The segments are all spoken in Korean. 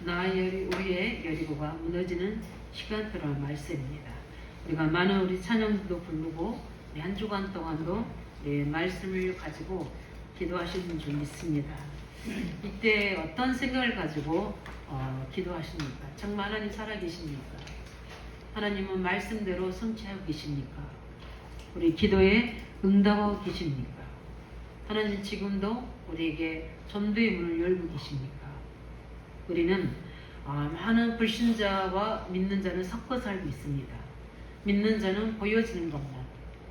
우리의 여리고가 무너지는 시간표라는 말씀입니다. 우리가 많은 우리 찬양도 부르고 한 주간 동안도 말씀을 가지고 기도하시는 줄 믿습니다. 이때 어떤 생각을 가지고 기도하십니까? 정말 하나님 살아계십니까? 하나님은 말씀대로 성취하고 계십니까? 우리 기도에 응답하고 계십니까? 하나님 지금도 우리에게 전도의 문을 열고 계십니까? 우리는 많은 불신자와 믿는 자는 섞어 살고 있습니다. 믿는 자는 보여지는 것만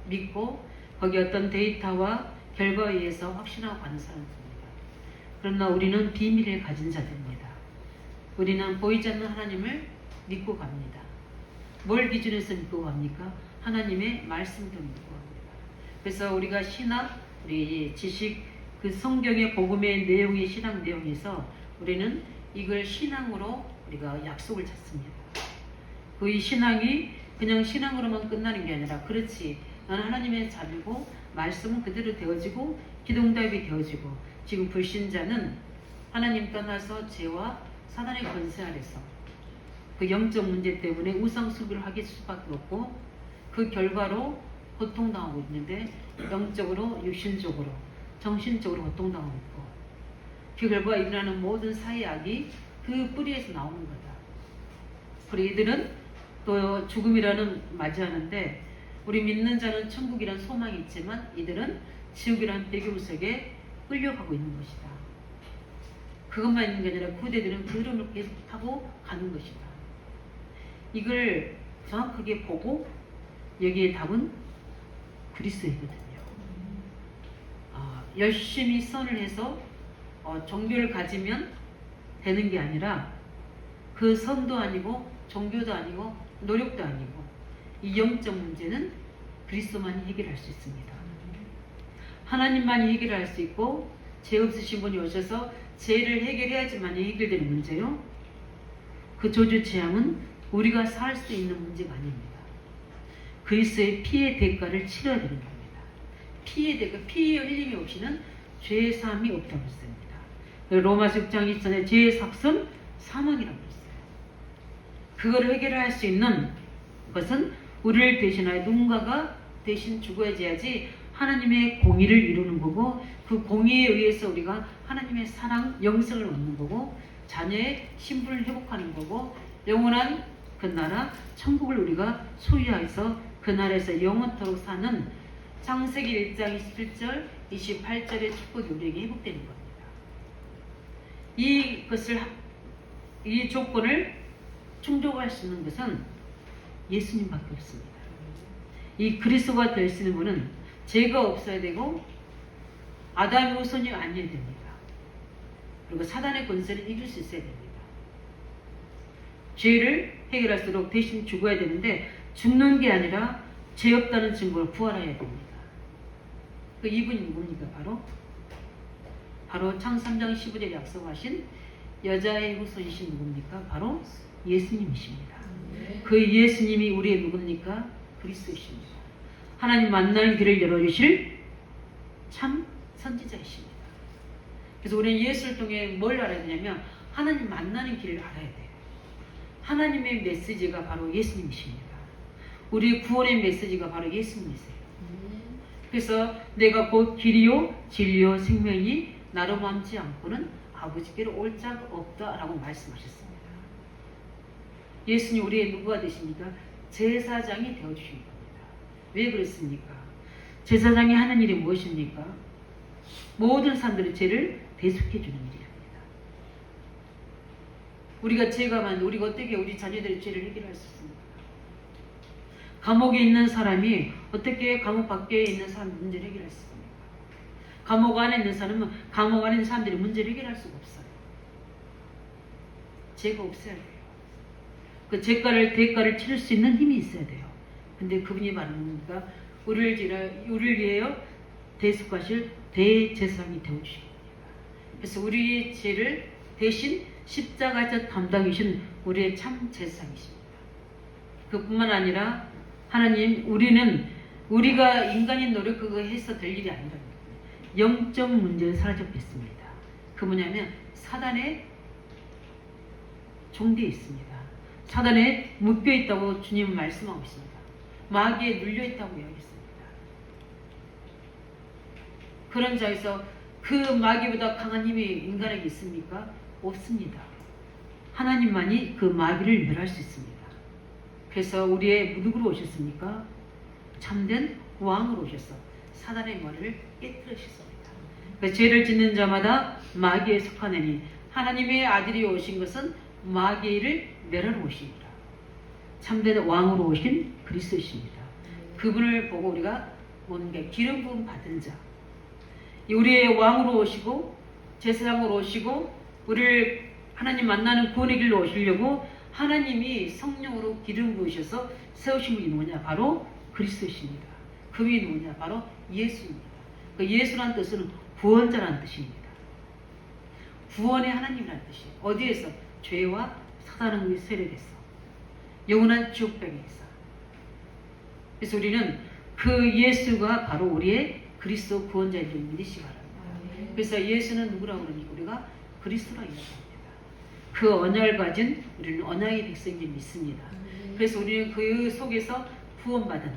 믿고 거기 어떤 데이터와 결과에 의해서 확신하고 가는 사람들입니다. 그러나 우리는 비밀을 가진 자들입니다. 우리는 보이지 않는 하나님을 믿고 갑니다. 뭘 기준해서 믿고 갑니까? 하나님의 말씀도 믿고 갑니다. 그래서 우리가 신학, 우리 지식, 그 성경의 복음의 내용의 신학 내용에서 우리는 이걸 신앙으로 우리가 약속을 찾습니다. 그 신앙이 그냥 신앙으로만 끝나는 게 아니라, 그렇지, 나는 하나님의 자비고 말씀은 그대로 되어지고 기도응답이 되어지고, 지금 불신자는 하나님 떠나서 죄와 사단의 권세 아래서 그 영적 문제 때문에 우상숭배를 하게 수밖에 없고, 그 결과로 고통당하고 있는데, 영적으로, 육신적으로, 정신적으로 고통당하고 있고, 그 결과 일어나는 모든 사회악이 그 뿌리에서 나오는 거다. 그리고 이들은 또 죽음이라는 맞이하는데, 우리 믿는 자는 천국이란 소망이 있지만 이들은 지옥이란 배경 속에 끌려가고 있는 것이다. 그것만 있는 게 아니라 그대들은 그 흐름을 계속 타고 가는 것이다. 이걸 정확하게 보고 여기에 답은 그리스도이거든요. 열심히 선을 해서 종교를 가지면 되는 게 아니라, 그 선도 아니고 종교도 아니고 노력도 아니고, 이 영적 문제는 그리스도만이 해결할 수 있습니다. 하나님만이 해결할 수 있고, 죄 없으신 분이 오셔서 죄를 해결해야지만이 해결되는 문제요. 그 저주 재앙은 우리가 살 수 있는 문제가 아닙니다. 그리스도의 피의 대가를 치러야 되는 겁니다. 피의 대가, 피의 흘림이 없이는 죄의 사함이 없다고 했습니다. 로마서 6장 2절에 죄의 삭은 사망이라고 했어요. 그거를 해결할 수 있는 것은 우리를 대신하여 누군가가 대신 죽어야지 하나님의 공의를 이루는 거고, 그 공의에 의해서 우리가 하나님의 사랑, 영생을 얻는 거고, 자녀의 신분을 회복하는 거고, 영원한 그 나라 천국을 우리가 소유해서 그 나라에서 영원토록 사는 창세기 1장 27절 28절의 축복이 우리에게 회복되는 겁니다. 이 조건을 충족할 수 있는 것은 예수님밖에 없습니다. 이 그리스도가 될 수 있는 분은 죄가 없어야 되고 아담의 후손이 아니어야 됩니다. 그리고 사단의 권세를 이길 수 있어야 됩니다. 죄를 해결할수록 대신 죽어야 되는데, 죽는 게 아니라 죄 없다는 증거로 부활해야 됩니다. 그 이분이 누굽니까? 바로 창세기 3장 15절에 약속하신 여자의 후손이신 누굽니까? 바로 예수님이십니다. 그 예수님이 우리의 누굽니까? 그리스도이십니다. 하나님 만나는 길을 열어주실 참 선지자이십니다. 그래서 우리는 예수를 통해 뭘 알아야 되냐면, 하나님 만나는 길을 알아야 돼요. 하나님의 메시지가 바로 예수님이십니다. 우리의 구원의 메시지가 바로 예수님이세요. 그래서 내가 곧 길이요 진리요 생명이 나로 맘지 않고는 아버지께로 올 자가 없다라고 말씀하셨습니다. 예수님 우리의 누구가 되십니까? 제사장이 되어주신 겁니다. 왜 그랬습니까? 제사장이 하는 일이 무엇입니까? 모든 사람들의 죄를 대속해 주는 일입니다. 우리가 죄가 많은데 우리가 어떻게 우리 자녀들의 죄를 해결할 수 있습니까? 감옥에 있는 사람이 어떻게 감옥 밖에 있는 사람 문제를 해결할 수 있습니까? 감옥 안에 있는 사람은 감옥 안에 있는 사람들이 문제를 해결할 수가 없어요. 죄가 없어야 돼요. 그 대가를 치를 수 있는 힘이 있어야 돼요. 근데 그분이 바로 뭡니까? 우리를 위하여 대속하실 대제사장이 되어주신 겁니다. 그래서 우리의 죄를 대신 십자가에서 담당이신 우리의 참 제사장이십니다. 그뿐만 아니라 하나님, 우리가 인간의 노력 그거 해서 될 일이 아니라 영적 문제는 사라져 뺐습니다. 그 뭐냐면 사단의 종되어 있습니다. 사단에 묶여 있다고 주님은 말씀하고 있습니다. 마귀에 눌려 있다고 이야기했습니다. 그런 자에서 그 마귀보다 강한 힘이 인간에게 있습니까? 없습니다. 하나님만이 그 마귀를 멸할 수 있습니다. 그래서 우리의 누구로 오셨습니까? 참된 왕으로 오셔서 사단의 머리를 깨뜨리셨습니다. 그 죄를 짓는 자마다 마귀에 속하느니 하나님의 아들이 오신 것은 마귀를 멸하러 오십니다. 참된 왕으로 오신 그리스도이십니다. 그분을 보고 우리가 뭔가 기름 부음 받은 자, 우리의 왕으로 오시고 제사장으로 오시고 우리를 하나님 만나는 구원의 길로 오시려고 하나님이 성령으로 기름 부으셔서 세우신 분이 누구냐? 바로 그리스도이십니다. 그분이 누구냐? 바로 예수입니다. 그 예수란 뜻은 구원자라는 뜻입니다. 구원의 하나님이라는 뜻이에요. 어디에서? 죄와 사단의 세력에서, 영원한 지옥병에서. 그래서 우리는 그 예수가 바로 우리의 그리스도 구원자인 줄 믿으시기 바랍니다. 그래서 예수는 누구라고 그러니까 우리가 그리스도라고 이야기합니다. 그 언약을 가진 우리는 언약의 백성임을 믿습니다. 그래서 우리는 그 속에서 구원받은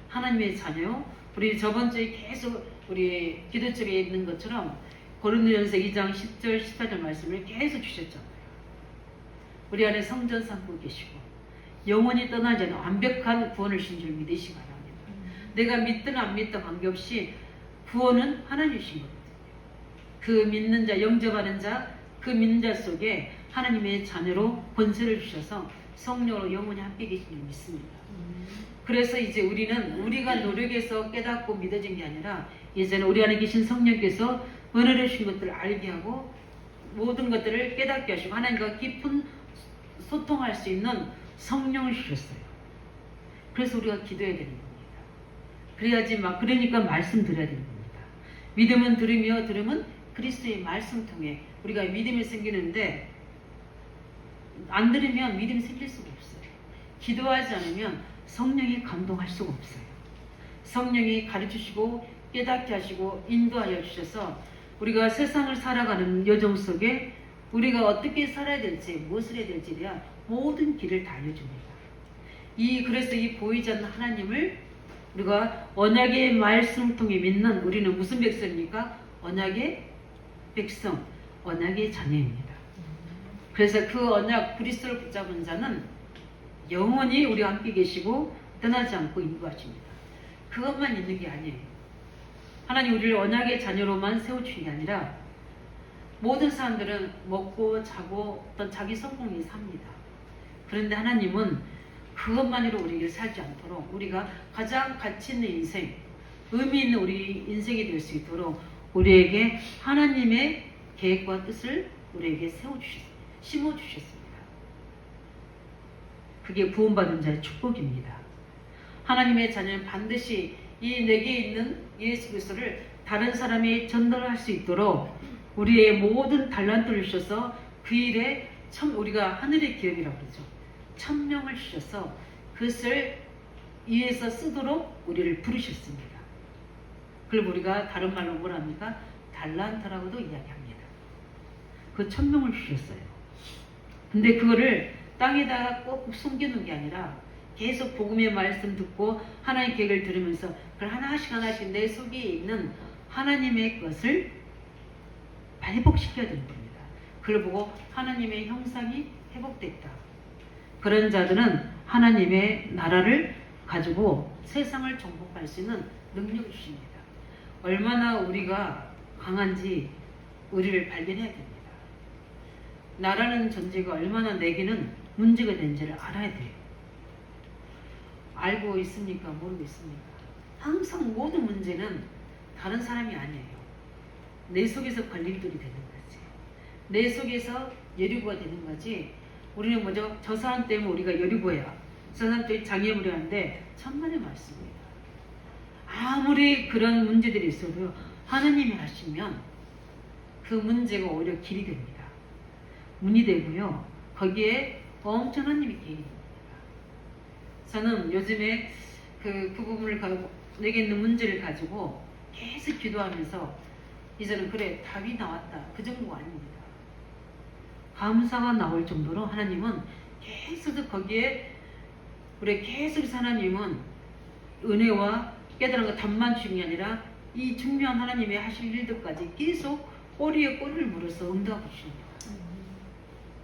하나님의 자녀, 우리 저번 주에 계속 우리 기도책에 있는 것처럼 고린도전서 2장 10절 14절 말씀을 계속 주셨잖아요. 우리 안에 성전 삼고 계시고 영원히 떠나지 않은 완벽한 구원을 주신 줄 믿으시기 바랍니다. 내가 믿든 안 믿든 관계없이 구원은 하나님이신 거거든요. 그 믿는 자, 영접하는 자, 그 믿는 자 속에 하나님의 자녀로 권세를 주셔서 성령으로 영원히 함께 계신 줄 믿습니다. 그래서 이제 우리는 우리가 노력해서 깨닫고 믿어진 게 아니라 이제는 우리 안에 계신 성령께서 은혜를 주신 것들을 알게 하고 모든 것들을 깨닫게 하시고 하나님과 깊은 소통할 수 있는 성령을 주셨어요. 그래서 우리가 기도해야 되는 겁니다. 그래야지 그러니까 말씀드려야 되는 겁니다. 믿음은 들으며 들으면 그리스도의 말씀 통해 우리가 믿음이 생기는데 안 들으면 믿음이 생길 수가 없어요. 기도하지 않으면 성령이 감동할 수가 없어요. 성령이 가르치시고 깨닫게 하시고 인도하여 주셔서 우리가 세상을 살아가는 여정 속에 우리가 어떻게 살아야 될지 무엇을 해야 될지에 대한 모든 길을 다 알려줍니다. 그래서 이 보이지 않는 하나님을 우리가 언약의 말씀을 통해 믿는 우리는 무슨 백성입니까? 언약의 백성, 언약의 자녀입니다. 그래서 그 언약 그리스도를 붙잡은 자는 영원히 우리와 함께 계시고 떠나지 않고 인도하십니다. 그것만 있는 게 아니에요. 하나님 우리를 언약의 자녀로만 세워주신 게 아니라 모든 사람들은 먹고 자고 어떤 자기 성공에 삽니다. 그런데 하나님은 그것만으로 우리를 살지 않도록 우리가 가장 가치 있는 인생, 의미 있는 우리 인생이 될 수 있도록 우리에게 하나님의 계획과 뜻을 우리에게 심어주셨습니다. 그게 구원받은 자의 축복입니다. 하나님의 자녀는 반드시 이 내게 있는 예수 그리스도를 다른 사람이 전달할 수 있도록 우리의 모든 달란트를 주셔서 그 일에 우리가 하늘의 기업이라고 그러죠. 천명을 주셔서 그것을 위해서 쓰도록 우리를 부르셨습니다. 그걸 우리가 다른 말로 뭐랍니까? 달란트라고도 이야기합니다. 그 천명을 주셨어요. 근데 그거를 땅에다가 꼭 숨겨놓은 게 아니라 계속 복음의 말씀 듣고 하나님의 계획을 들으면서 그걸 하나씩 내 속에 있는 하나님의 것을 회복시켜야 되는 겁니다. 그걸 보고 하나님의 형상이 회복됐다. 그런 자들은 하나님의 나라를 가지고 세상을 정복할 수 있는 능력을 주십니다. 얼마나 우리가 강한지 우리를 발견해야 됩니다. 나라는 존재가 얼마나 내게는 문제가 되는지를 알아야 돼요. 알고 있습니까? 모르고 있습니까? 항상 모든 문제는 다른 사람이 아니에요. 내 속에서 걸림돌이 되는 거지. 내 속에서 여리고가 되는 거지. 우리는 먼저 저 사람 때문에 우리가 여리고야. 저 사람 때문에 장애물이 하는데 천만의 말씀입니다. 아무리 그런 문제들이 있어도 하나님이 하시면 그 문제가 오히려 길이 됩니다. 문이 되고요. 거기에 엄청난 힘이 개입니다. 저는 요즘에 그 부분을 가지고 내게 있는 문제를 가지고 계속 기도하면서 이제는 그래 답이 나왔다. 그 정도가 아닙니다. 감사가 나올 정도로 하나님은 계속 거기에 우리 계속해서 하나님은 은혜와 깨달은 답만 주는 게 아니라 이 중요한 하나님의 하실 일들까지 계속 꼬리에 꼬리를 물어서 응답해 주시는 거예요.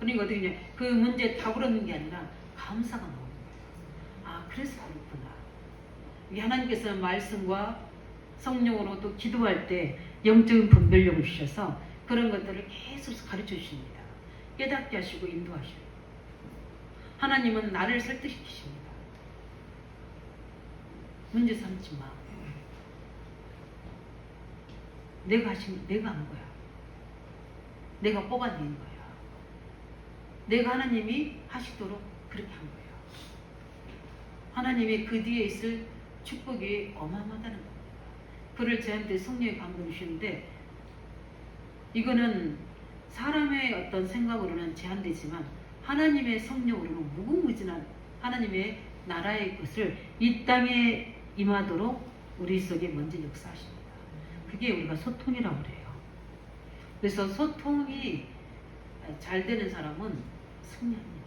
그러니까 어떻게 냐 그 문제에 답을 얻는 게 아니라 감사가 나오는 거예요. 아, 그래서 그렇구나. 이 하나님께서는 말씀과 성령으로 또 기도할 때 영적인 분별력을 주셔서 그런 것들을 계속 가르쳐 주십니다. 깨닫게 하시고 인도하시고. 하나님은 나를 설득시키십니다. 문제 삼지 마. 내가 한 거야. 내가 뽑아낸 거야. 내가 하나님이 하시도록 그렇게 한 거예요. 하나님의 그 뒤에 있을 축복이 어마어마하다는 겁니다. 그를 저한테 성령의 감동을 주시는데 이거는 사람의 어떤 생각으로는 제한되지만 하나님의 성령으로는 무궁무진한 하나님의 나라의 것을 이 땅에 임하도록 우리 속에 먼저 역사하십니다. 그게 우리가 소통이라고 그래요. 그래서 소통이 잘 되는 사람은 승리합니다.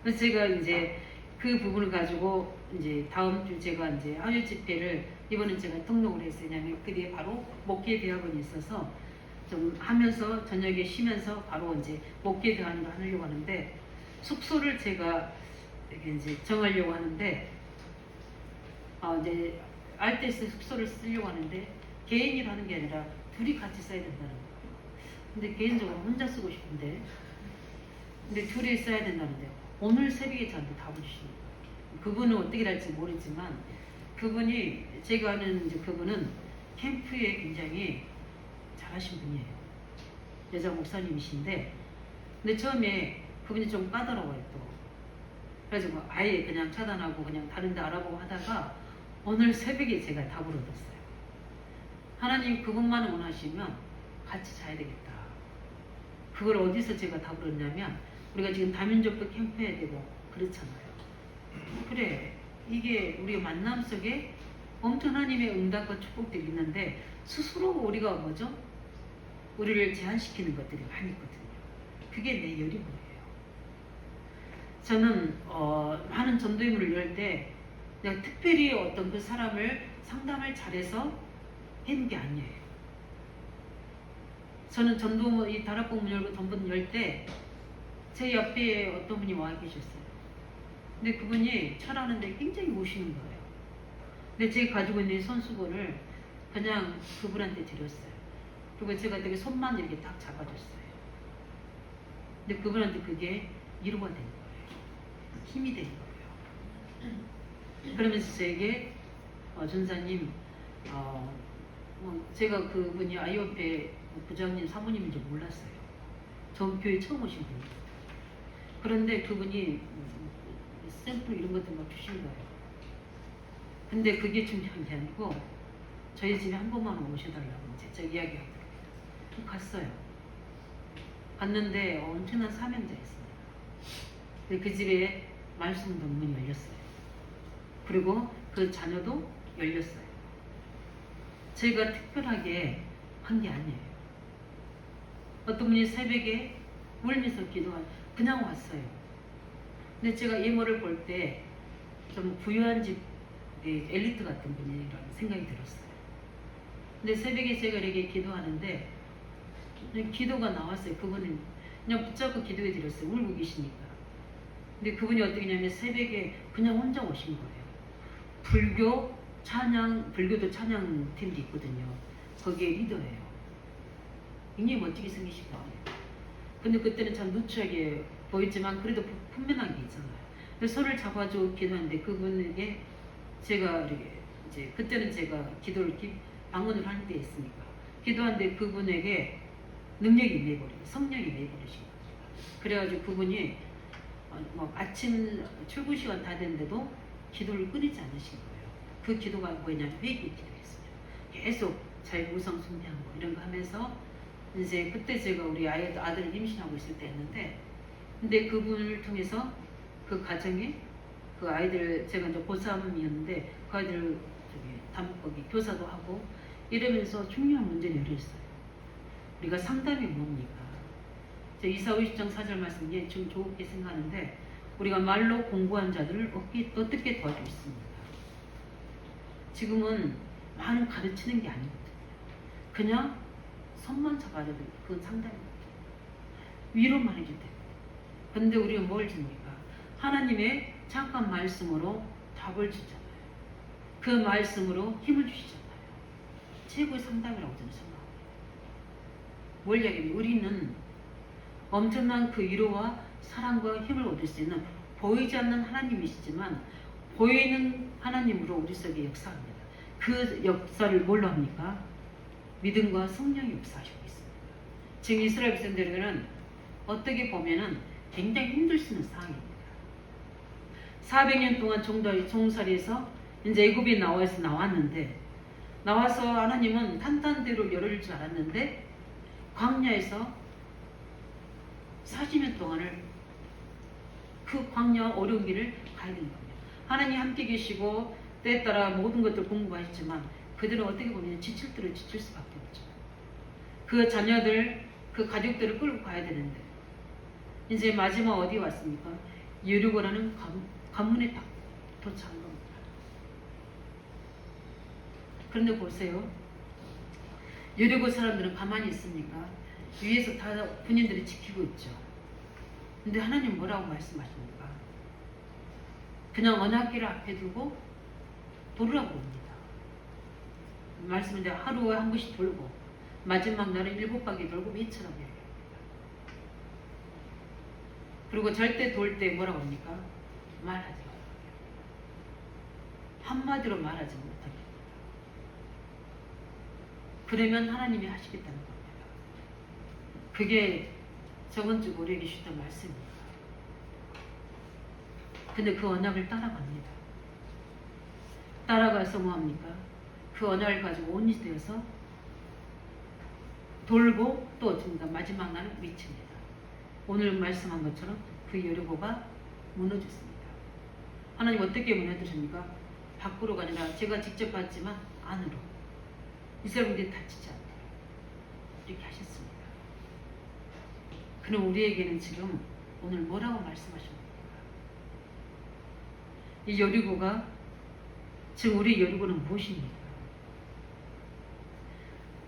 그래서 제가 이제 그 부분을 가지고 이제 다음 주 제가 이제 화요 집회를 이번엔 제가 등록을 했어요. 왜냐하면 그 뒤에 바로 목회 대학원이 있어서 좀 하면서 저녁에 쉬면서 바로 이제 목회 대학원을 하려고 하는데 숙소를 제가 이제 정하려고 하는데 이제 알테스 숙소를 쓰려고 하는데 개인으로 하는 게 아니라 둘이 같이 써야 된다는 거예요. 근데 개인적으로 혼자 쓰고 싶은데 근데 둘이 써야 된다는데 오늘 새벽에 저한테 답을 주시는 거예요. 그분은 어떻게 할지 모르지만 그분이 제가 아는 이제 그분은 캠프에 굉장히 잘하신 분이에요. 여자 목사님이신데 근데 처음에 그분이 좀 까다로워요 또. 그래서 뭐 아예 그냥 차단하고 그냥 다른 데 알아보고 하다가 오늘 새벽에 제가 답을 얻었어요. 하나님 그것만 원하시면 같이 자야 되겠다. 그걸 어디서 제가 답을 얻냐면 우리가 지금 다민족도 캠프해야 되고 그렇잖아요. 그래 이게 우리가 만남 속에 엄청 하나님의 응답과 축복들이 있는데 스스로 우리가 뭐죠? 우리를 제한시키는 것들이 많이 있거든요. 그게 내 여리고예요. 저는 많은 전도임을 열 때 내가 특별히 어떤 그 사람을 상담을 잘해서 했는 게 아니에요. 저는 전도 이 다락방 문 열고 전문 열 때 제 옆에 어떤 분이 와 계셨어요. 근데 그분이 철하는데 굉장히 오시는 거예요. 근데 제가 가지고 있는 손수건을 그냥 그분한테 드렸어요. 그리고 제가 되게 손만 이렇게 딱 잡아줬어요. 근데 그분한테 그게 위로가 된 거예요. 힘이 된 거예요. 그러면서 제게 전사님 제가 그분이 아이오페 부장님 사모님인 줄 몰랐어요. 저 교회 처음 오신 분이에요. 그런데 그분이 샘플 이런 것들 막 주신 거예요. 근데 그게 중요한 게 아니고 저희 집에 한 번만 오셔달라고 제가 이야기하더라고요. 갔어요. 갔는데 엄청난 사명자였습니다. 그 집에 말씀 논문이 열렸어요. 그리고 그 자녀도 열렸어요. 제가 특별하게 한 게 아니에요. 어떤 분이 새벽에 울면서 그냥 왔어요. 근데 제가 이모를 볼 때 좀 부유한 집 엘리트 같은 분이라는 생각이 들었어요. 근데 새벽에 제가 이렇게 기도하는데 그냥 기도가 나왔어요. 그분은 그냥 붙잡고 기도해 드렸어요. 울고 계시니까. 근데 그분이 어떻게 했냐면 새벽에 그냥 혼자 오신 거예요. 불교도 찬양팀도 있거든요. 거기에 리더예요. 굉장히 멋지게 생기신 거예요. 근데 그때는 참 누추하게 보였지만 그래도 분명한 게 있잖아요. 그래서 손을 잡아주고 기도하는데 그분에게 제가 이렇게 이제 그때는 제가 기도를 방언을 하는 데 있으니까 기도하는데 그분에게 능력이 임해버리고 성령이 임해버리신 거예요. 그래가지고 그분이 아침 출근 시간 다 됐는데도 기도를 끊이지 않으신 거예요. 그 기도가 뭐냐면 회개 기도였어요. 계속 자기 우상 숭배한 거 이런 거 하면서 이제 그때 제가 우리 아들을 임신하고 있을 때였는데 근데 그분을 통해서 그 가정에 그 아이들 제가 이제 고3이었는데 그 아이들 거기 교사도 하고 이러면서 중요한 문제를 열렸어요. 우리가 상담이 뭡니까? 저 이사 50장 4절 말씀이 좀 좋게 생각하는데 우리가 말로 공부한 자들을 어떻게 도와주고 있습니다. 지금은 많은 가르치는 게 아니거든요. 그냥 손만 잡아야 돼요. 그건 상담입니다. 위로만 해도 돼요. 근데 우리가 뭘 줍니까? 하나님의 잠깐 말씀으로 답을 주잖아요. 그 말씀으로 힘을 주시잖아요. 최고의 상담이라고 저는 생각합니다. 뭘 이야기하면 우리는 엄청난 그 위로와 사랑과 힘을 얻을 수 있는 보이지 않는 하나님이시지만 보이는 하나님으로 우리 속에 역사합니다. 그 역사를 뭘로 합니까? 믿음과 성령이 역사하시고 있습니다. 지금 이스라엘 백성들에게는 어떻게 보면은 굉장히 힘들 수 있는 상황입니다. 400년 동안 종살이에서 이제 애굽에 나왔는데 나와서 하나님은 탄탄대로 열어줄 줄 알았는데 광야에서 40년 동안을 그 광야 어려운 길을 가야 되는 겁니다. 하나님 함께 계시고 때에 따라 모든 것들 공부하셨지만 그들은 어떻게 보면 지칠 대로 지칠 수밖에 없죠. 그 자녀들, 그 가족들을 끌고 가야 되는데 이제 마지막 어디 왔습니까? 여리고라는 관문에 딱 도착한 겁니다. 그런데 보세요. 여리고 사람들은 가만히 있습니까? 위에서 다 군인들이 지키고 있죠. 근데 하나님 뭐라고 말씀하십니까? 그냥 언약궤를 앞에 두고 돌으라고 합니다. 말씀인데 하루에 한 번씩 돌고 마지막 날은 7바퀴 돌고 미처럼 얘기합니다. 그리고 절대 돌 때 뭐라고 합니까? 말하지 말아요. 한마디로 말하지 못합니다. 그러면 하나님이 하시겠다는 겁니다. 그게 저번 주 우리에게 주셨던 말씀입니다. 근데 그 언약을 따라갑니다. 따라가서 뭐합니까? 그 언약을 가지고 온이 되어서 돌고 또 어떻습니까? 마지막 날은 미칩니다. 오늘 말씀한 것처럼 그 여리고가 무너졌습니다. 하나님 어떻게 무너뜨립니까? 밖으로가 아니라 제가 직접 봤지만 안으로. 이스라엘들이 다치지 않도록 이렇게 하셨습니다. 그럼 우리에게는 지금 오늘 뭐라고 말씀하십니까? 이 여리고가 지금 우리 여리고는 무엇입니까?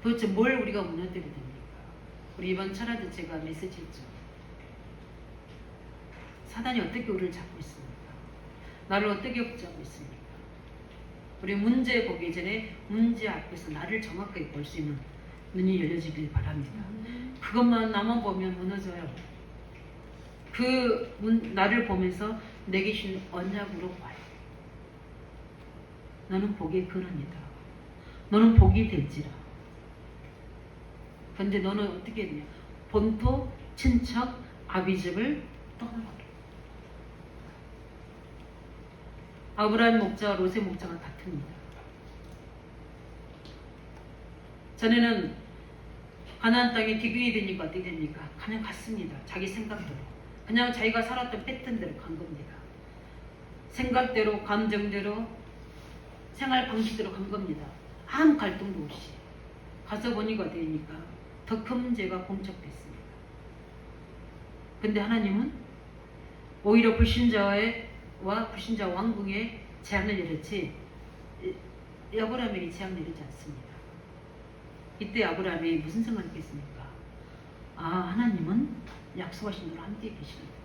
도대체 뭘 우리가 무너뜨려야 됩니까? 우리 이번 철학에 제가 메시지 했죠. 사단이 어떻게 우리를 잡고 있습니까? 나를 어떻게 붙잡고 있습니까? 우리 문제 보기 전에 문제 앞에서 나를 정확하게 볼 수 있는 눈이 열려지길 바랍니다. 그것만 나만 보면 무너져요. 나를 보면서 내게 주신 언약으로 봐요. 너는 복이 그러니다. 너는 복이 될지라. 근데 너는 어떻게 되냐? 본토, 친척, 아비집을 떠나라. 아브라함 목자와 롯의 목자가 같습니다. 전에는 가나안 땅에 기근이 되니까 어떻게 됩니까? 그냥 갔습니다. 자기 생각대로. 그냥 자기가 살았던 패턴대로 간 겁니다. 생각대로, 감정대로, 생활 방식대로 간 겁니다. 아무 갈등도 없이. 가서 보니까 어떻게 됩니까? 더 큰 문제가 봉착됐습니다. 근데 하나님은 오히려 불신자와 불신자 왕궁에 재앙을 내렸지 아브라함에게 재앙 내리지 않습니다. 이때 아브라함이 무슨 생각을 했겠습니까? 아, 하나님은 약속하신 대로 함께 계시는구나.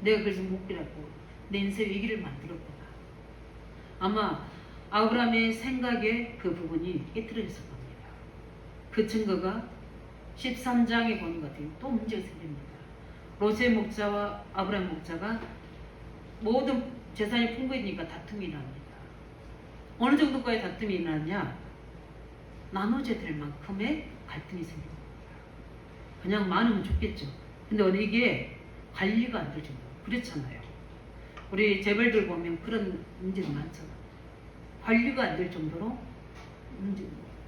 내가 그래서 못 깨닫고 내 인생 위기를 만들었구나. 아마 아브라함의 생각에 그 부분이 깨트려졌을 겁니다. 그 증거가 13장에 보는 것 같아요. 또 문제가 생깁니다. 롯의 목자와 아브라함 목자가 모든 재산이 풍부해지니까 다툼이 납니다. 어느 정도까지 다툼이 일어나냐? 나눠져야 될 만큼의 갈등이 생깁니다. 그냥 많으면 좋겠죠. 근데 이게 관리가 안 될 정도. 그렇잖아요. 우리 재벌들 보면 그런 문제도 많잖아. 관리가 안 될 정도로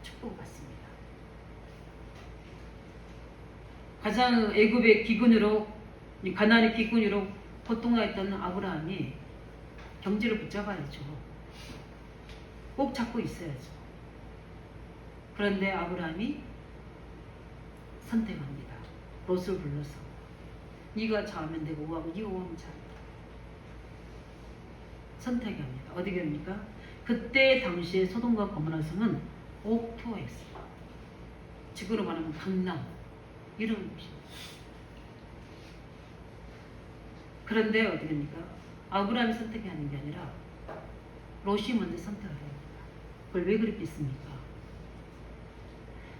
축복을 받습니다. 가장 애굽의 기근으로, 가나안의 기근으로 고통당했던 아브라함이 경제를 붙잡아야죠. 꼭 잡고 있어야죠. 그런데 아브라함이 선택합니다. 롯을 불러서 네가 좌하면 되고 우하면 네가 우하면 자. 선택합니다. 어디 갑니까? 그때 당시에 소돔과 고모라 성은 옥토였어요. 지금으로 말하면 강남 이런 곳입니다. 그런데 어디 됩니까? 아브라함이 선택하는 게 아니라 롯이 먼저 선택을 합니다. 그걸 왜 그렇게 했습니까?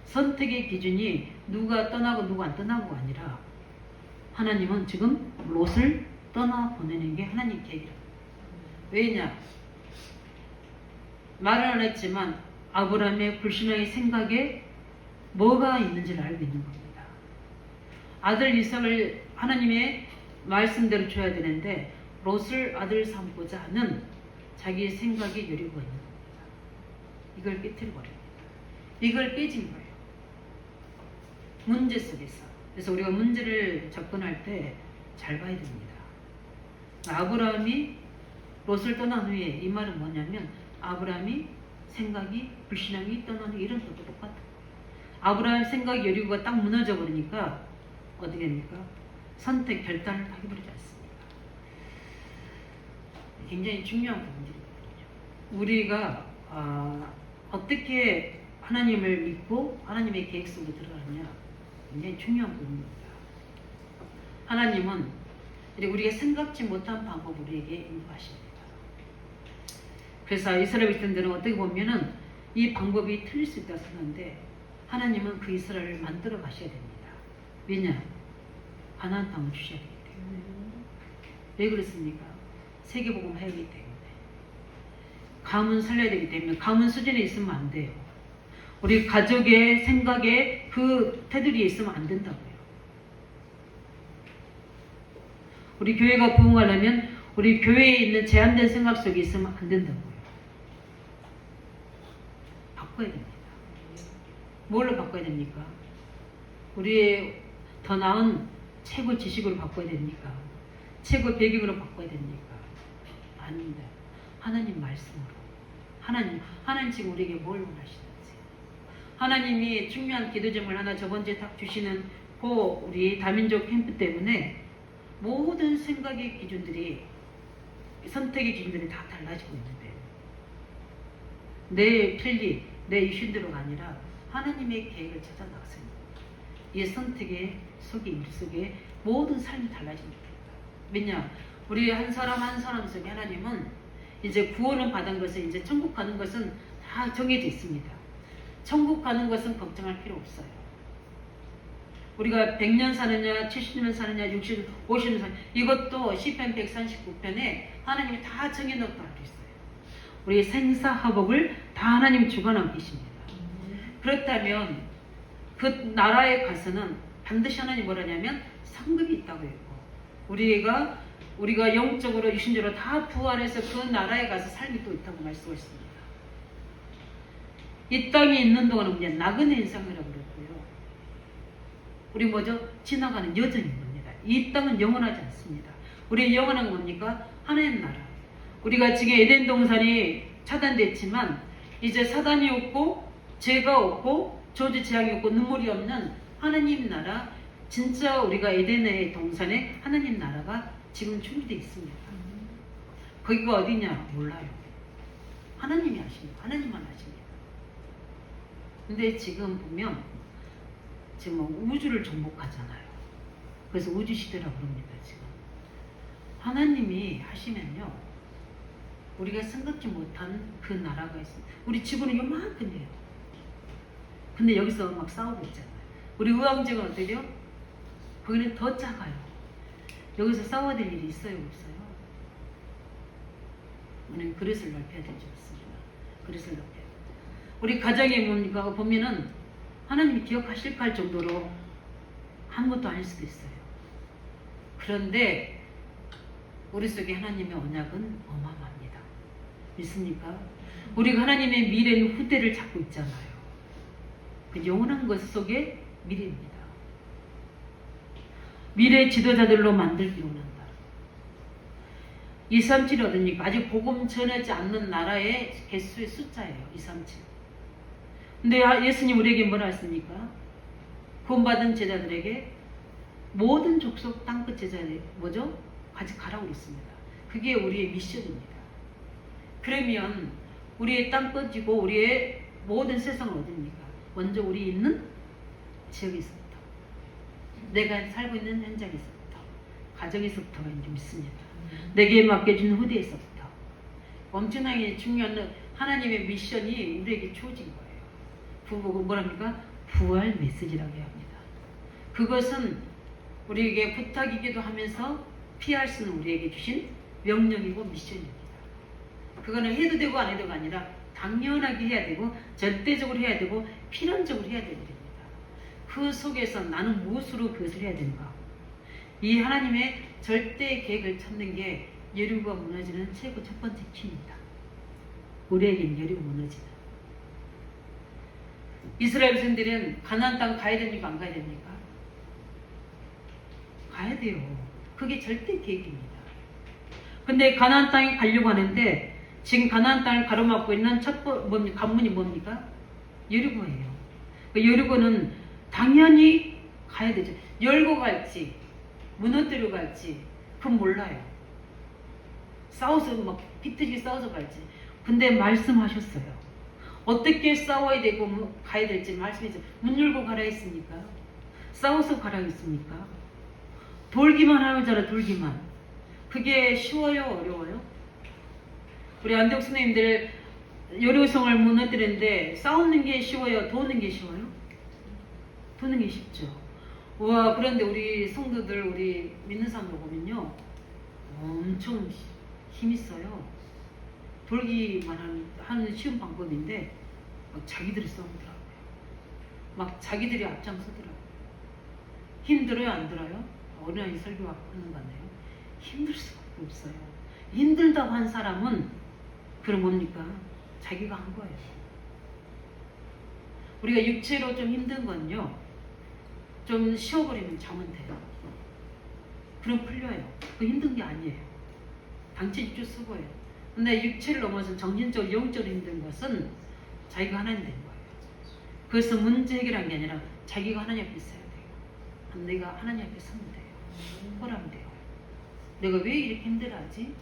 선택의 기준이 누가 떠나고 누가 안 떠나고가 아니라 하나님은 지금 롯을 떠나보내는 게 하나님 계획이랍니다. 왜냐? 말을 안 했지만 아브라함의 불신앙의 생각에 뭐가 있는지를 알고 있는 겁니다. 아들 이삭을 하나님의 말씀대로 줘야 되는데 롯을 아들 삼고자 하는 자기의 생각이 여리고가 있는 겁니다. 이걸 깨트려버립니다. 이걸 깨진 거예요. 문제 속에서. 그래서 우리가 문제를 접근할 때 잘 봐야 됩니다. 아브라함이 롯을 떠난 후에 이 말은 뭐냐면 아브라함이 생각이 불신앙이 떠나는 이런 것도 똑같아요. 아브라함 생각이 여리고가 딱 무너져 버리니까 어떻게 됩니까? 선택 결단을 하게 버리지 않습니다. 굉장히 중요한 부분들이거든요. 우리가 어떻게 하나님을 믿고 하나님의 계획 속으로 들어가느냐 굉장히 중요한 부분입니다. 하나님은 우리가 생각지 못한 방법으로 우리에게 인도하십니다. 그래서 이스라엘 백성들은 어떻게 보면은 이 방법이 틀릴 수 있다고 생각하는데 하나님은 그 이스라엘을 만들어 가셔야 됩니다. 왜냐? 가나안 땅을 주셔야 되기 때문에. 왜 그렇습니까? 세계복음 해야 되기 때문에. 가문 살려야 되기 때문에. 가문 수준에 있으면 안 돼요. 우리 가족의 생각에 그 테두리에 있으면 안 된다고요. 우리 교회가 부흥하려면 우리 교회에 있는 제한된 생각 속에 있으면 안 된다고요. 바꿔야 됩니다. 뭘로 바꿔야 됩니까? 우리의 더 나은 최고 지식으로 바꿔야 됩니까? 최고 배경으로 바꿔야 됩니까? 아닙니다. 하나님 말씀으로. 하나님 지금 우리에게 뭘 원하시는지. 하나님이 중요한 기도 제목을 하나 저번 주에 딱 주시는 그 우리 다민족 캠프 때문에 모든 생각의 기준들이 선택의 기준들이 다 달라지고 있는데 내 편리, 내 이슈대로가 아니라 하나님의 계획을 찾아 나갔습니다. 이 선택의 속에 일 속에 모든 삶이 달라집니다. 왜냐? 우리 한 사람 한 사람 속에 하나님은 이제 구원을 받은 것은 이제 천국 가는 것은 다 정해져 있습니다. 천국 가는 것은 걱정할 필요 없어요. 우리가 100년 사느냐, 70년 사느냐, 60년, 50년 사느냐 이것도 시편 139편에 하나님이 다 정해놓고 알고 있어요. 우리의 생사화복을 다 하나님이 주관하고 계십니다. 그렇다면 그 나라에 가서는 반드시 하나님 뭐라냐면 상급이 있다고 했고 우리가 영적으로 유신적으로 다 부활해서 그 나라에 가서 삶이 또 있다고 말씀하셨습니다. 이 땅에 있는 동안은 그냥 나그네 인생이라고 그랬고요. 우리 뭐죠? 지나가는 여정인 겁니다. 이 땅은 영원하지 않습니다. 우리의 영원한 뭡니까? 하나님 나라. 우리가 지금 에덴 동산이 차단됐지만 이제 사단이 없고 죄가 없고 저주 재앙이 없고 눈물이 없는 하나님 나라, 진짜 우리가 에덴의 동산에 하나님 나라가 지금 준비되어 있습니다. 거기가 어디냐? 몰라요. 하나님이 아십니다. 하나님만 아십니다. 근데 지금 보면 지금 우주를 정복하잖아요. 그래서 우주 시대라고 그럽니다. 지금 하나님이 하시면요 우리가 생각지 못한 그 나라가 있습니다. 우리 지구는 요만큼이에요. 근데 여기서 막 싸우고 있잖아요. 우리 의왕제가 어때요? 거기는 더 작아요. 여기서 싸워야 될 일이 있어요? 없어요? 우리는 그릇을 넓혀야 되지 않습니다. 그릇을 넓혀야 돼요. 우리 가정에 뭡니까? 보면은 하나님이 기억하실까 할 정도로 아무것도 아닐 수도 있어요. 그런데 우리 속에 하나님의 언약은 어마어마합니다. 믿습니까? 우리가 하나님의 미래는 후대를 찾고 있잖아요. 그 영원한 것 속에 미래입니다. 미래 지도자들로 만들기 원한다. 237이 어딥니까? 아직 복음 전하지 않는 나라의 개수의 숫자예요. 237. 근데 예수님 우리에게 뭐라 했습니까? 구원받은 제자들에게 모든 족속 땅끝 제자들 뭐죠? 같이 가라고 그랬습니다. 그게 우리의 미션입니다. 그러면 우리의 땅끝이고 우리의 모든 세상은 어디입니까? 먼저 우리 있는 지역에서부터, 내가 살고 있는 현장에서부터, 가정에서부터가 이제 믿습니다. 내게 맡겨진 후대에서부터 엄청나게 중요한 하나님의 미션이 우리에게 주어진 거예요. 뭐랍니까? 부활 메시지라고 합니다. 그것은 우리에게 부탁이기도 하면서 피할 수는 우리에게 주신 명령이고 미션입니다. 그거는 해도 되고 안 해도가 아니라 당연하게 해야 되고 절대적으로 해야 되고 필연적으로 해야 됩니다. 그 속에서 나는 무엇으로 그것을 해야 되는가? 이 하나님의 절대 계획을 찾는 게 여리고가 무너지는 최고 첫 번째 키입니다. 우리에게는 여리고 무너지는. 이스라엘 백성들은 가나안 땅 가야 됩니까? 안 가야 됩니까? 가야 돼요. 그게 절대 계획입니다. 근데 가나안 땅에 가려고 하는데 지금 가나안 땅을 가로막고 있는 관문이 뭡니까? 여리고예요. 그 여리고는 당연히 가야 되죠. 열고 갈지 무너뜨려 갈지 그건 몰라요. 싸워서 막 비틀기 싸워서 갈지. 근데 말씀하셨어요. 어떻게 싸워야 되고 가야 될지 말씀해서 문 열고 가라 했습니까? 싸워서 가라 했습니까? 돌기만 하잖아. 돌기만. 그게 쉬워요? 어려워요? 우리 안덕 선생님들 여리고성을 무너뜨리는데 싸우는 게 쉬워요? 도는 게 쉬워요? 도는 게 쉽죠. 와, 그런데 우리 성도들, 우리 믿는 사람들 보면요, 엄청 힘있어요. 돌기만 하는 쉬운 방법인데 막 자기들이 싸우더라고요. 막 자기들이 앞장서더라고요. 힘들어요? 안 들어요? 어린아이 설교하는 거 같네요. 힘들 수밖에 없어요. 힘들다고 한 사람은 그럼 뭡니까? 자기가 한 거예요. 우리가 육체로 좀 힘든 건요, 좀 쉬어버리면 자면 돼요. 그럼 풀려요. 그 힘든 게 아니에요. 당체 입주 쓰고요. 근데 육체를 넘어서 정신적으로 영적으로 힘든 것은 자기가 하나님 된 거예요. 그래서 문제 해결한 게 아니라 자기가 하나님 앞에 있어야 돼요. 내가 하나님 앞에 서면 돼요. 허라면 돼요. 내가 왜 이렇게 힘들어하지?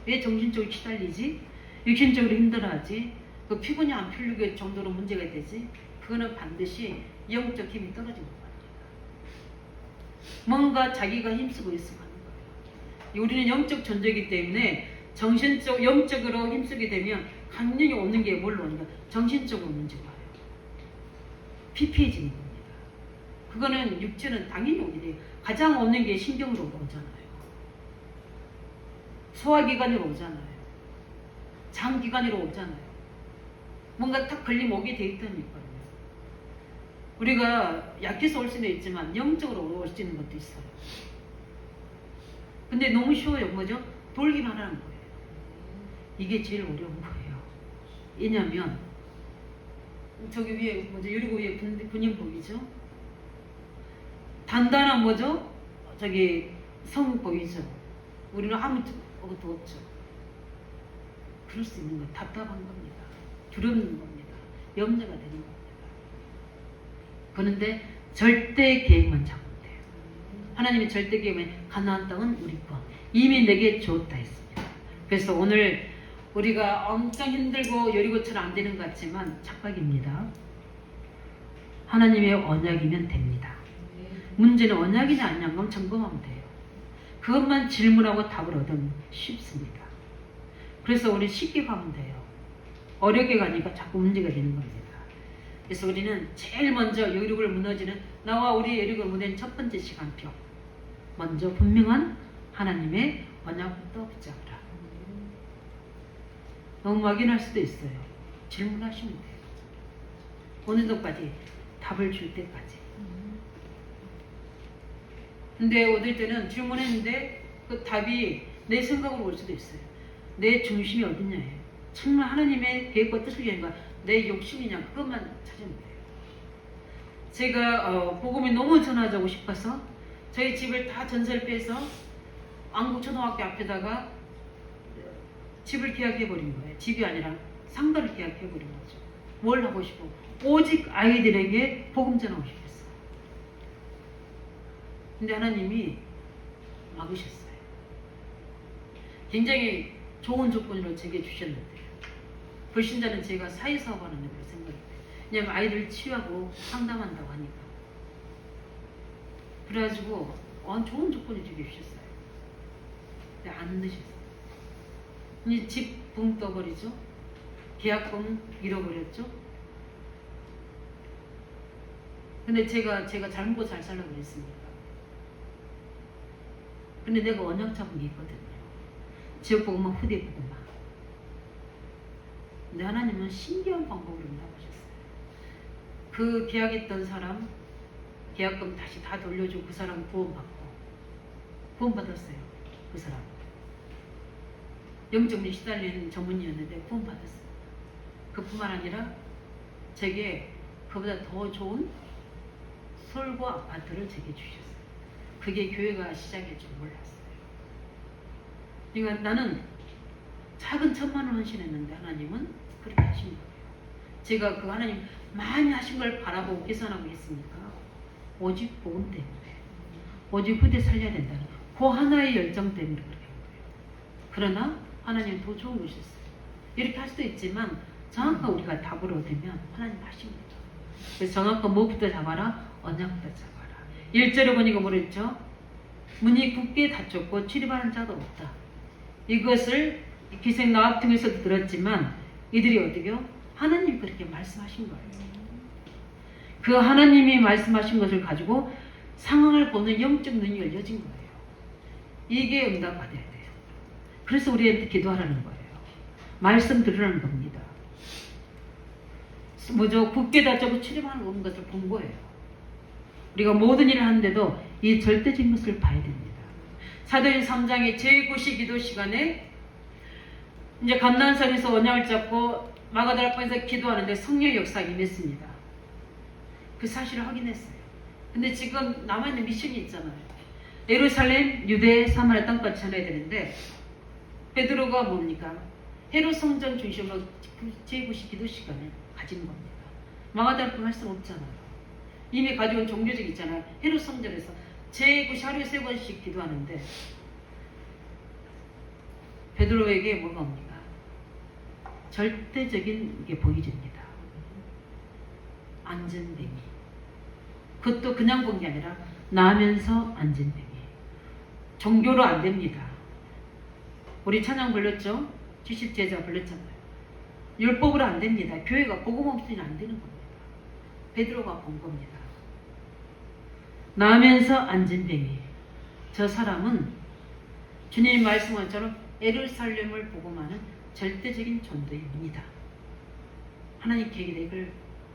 왜 정신적으로 시달리지? 육신적으로 힘들어하지? 그 피곤이 안 풀리게 정도로 문제가 되지? 그거는 반드시 영적 힘이 떨어진 겁니다. 뭔가 자기가 힘쓰고 있으면 하는 거예요. 우리는 영적 존재이기 때문에 정신적, 영적으로 힘쓰게 되면 강령이 오는 게 뭘로 오는가? 정신적으로 문제가 와요. 피폐해지는 겁니다. 그거는 육체는 당연히 오게 돼요. 가장 오는 게 신경으로 오잖아요. 소화기관으로 오잖아요. 장기관으로 오잖아요. 뭔가 딱 걸리면 오게 돼 있다니까요. 우리가 약해서 올 수는 있지만 영적으로 올 수 있는 것도 있어요. 근데 너무 쉬워요. 뭐죠? 돌기만 하는 거예요. 이게 제일 어려운 거예요. 왜냐면 저기 위에 뭐죠? 여리고 위에 군인복이죠. 단단한 뭐죠? 저기 성 보이죠? 우리는 아무것도 없죠. 그럴 수 있는 건 답답한 겁니다. 두렵는 겁니다. 염려가 되는 겁니다. 그런데 절대 계획만 잡으면 돼요. 하나님의 절대 계획은 가나안 땅은 우리 것. 이미 내게 주었다 했습니다. 그래서 오늘 우리가 엄청 힘들고 여리고처럼 안 되는 것 같지만 착각입니다. 하나님의 언약이면 됩니다. 문제는 언약이냐 아니냐 그럼 점검하면 돼요. 그것만 질문하고 답을 얻으면 쉽습니다. 그래서 우리 쉽게 가면 돼요. 어렵게 가니까 자꾸 문제가 되는 겁니다. 그래서 우리는 제일 먼저 여리고를 무너지는 나와 우리 여리고를 무너지는 첫 번째 시간표. 먼저 분명한 하나님의 언약부터 붙잡으라. 너무 막연할 수도 있어요. 질문하시면 돼요. 어느 정도까지 답을 줄 때까지. 근데 어떨 때는 질문했는데 그 답이 내 생각으로 올 수도 있어요. 내 중심이 어딨냐예요. 정말 하나님의 계획과 뜻을 위한 내 욕심이냐 그것만 찾으면 돼요. 제가 복음이 너무 전하자고 싶어서 저희 집을 다 전세를 빼서 안국초등학교 앞에다가 집을 계약해버린 거예요. 집이 아니라 상가를 계약해버린 거죠. 뭘 하고 싶어? 오직 아이들에게 복음 전하고 싶었어요. 근데 하나님이 막으셨어요. 굉장히 좋은 조건으로 제게 주셨는데 불신자는 제가 사회사업하는 애로 생각해요. 왜냐면 아이들 치유하고 상담한다고 하니까. 그래가지고 좋은 조건을 주게 주셨어요. 근데 안 넣으셨어요. 이제 집 붕 떠버리죠. 계약금 잃어버렸죠. 근데 제가 잘 먹고 잘 살라고 그랬습니까? 근데 내가 언약 잡은 게 있거든요. 지역복음만 후대복음만. 근데 하나님은 신기한 방법으로 나오셨어요. 그 계약했던 사람 계약금 다시 다 돌려주고 그 사람 구원받았어요. 그 사람 영적으로 시달리는 전문이었는데 구원받았어요. 그뿐만 아니라 제게 그보다 더 좋은 솔과 아파트를 제게 주셨어요. 그게 교회가 시작일 줄 몰랐어요. 그러니까 나는 작은 1,000만 원 헌신했는데 하나님은 그렇게 하신 거예요. 제가 그 하나님 많이 하신 걸 바라보고 계산하고 있으니까 오직 복음 때문에, 오직 후대 살려야 된다는 그 하나의 열정 때문에 그렇게 한 거예요. 그러나 하나님은 더 좋은 것이었어요. 이렇게 할 수도 있지만 정확한 우리가 답을 얻으면 하나님 하십니다. 그래서 정확한 뭐부터 잡아라? 언약부터 잡아라. 1절에 보니까 뭐랬죠? 문이 굳게 닫혔고 출입하는 자도 없다. 이것을 기생 나합 통해서도 들었지만 이들이 어떻게요? 하나님 그렇게 말씀하신 거예요. 그 하나님이 말씀하신 것을 가지고 상황을 보는 영적 눈이 열려진 거예요. 이게 응답받아야 돼요. 그래서 우리한테 기도하라는 거예요. 말씀 들으라는 겁니다. 뭐죠? 굳게 닫혀고 출입하는 것을 본 거예요. 우리가 모든 일을 하는데도 이 절대적인 것을 봐야 됩니다. 사도행 3장의 제9시 기도 시간에 이제 감난산에서 언약을 잡고 마가다락방에서 기도하는데 성령의 역사가 임했습니다. 그 사실을 확인했어요. 근데 지금 남아있는 미션이 있잖아요. 예루살렘, 유대, 사마리아 땅까지 전해야 되는데 베드로가 뭡니까? 헤롯 성전 중심으로 제9시 기도 시간을 가진 겁니다. 마가다락방 할 수는 없잖아요. 이미 가지고 온 종교적 있잖아요. 헤롯 성전에서 제9시 하루에 3번씩 기도하는데 베드로에게 뭐가 옵니까? 절대적인 게 보여집니다. 안전뱅이. 그것도 그냥 본 게 아니라 나면서 안전뱅이. 종교로 안 됩니다. 우리 찬양 불렀죠? 70제자 불렀잖아요. 율법으로 안 됩니다. 교회가 복음 없이는 안 되는 겁니다. 베드로가 본 겁니다. 나면서 안전뱅이. 저 사람은 주님이 말씀한 것처럼 예루살렘을 복음하는 절대적인 전도의 문이다. 하나님 계획에 이걸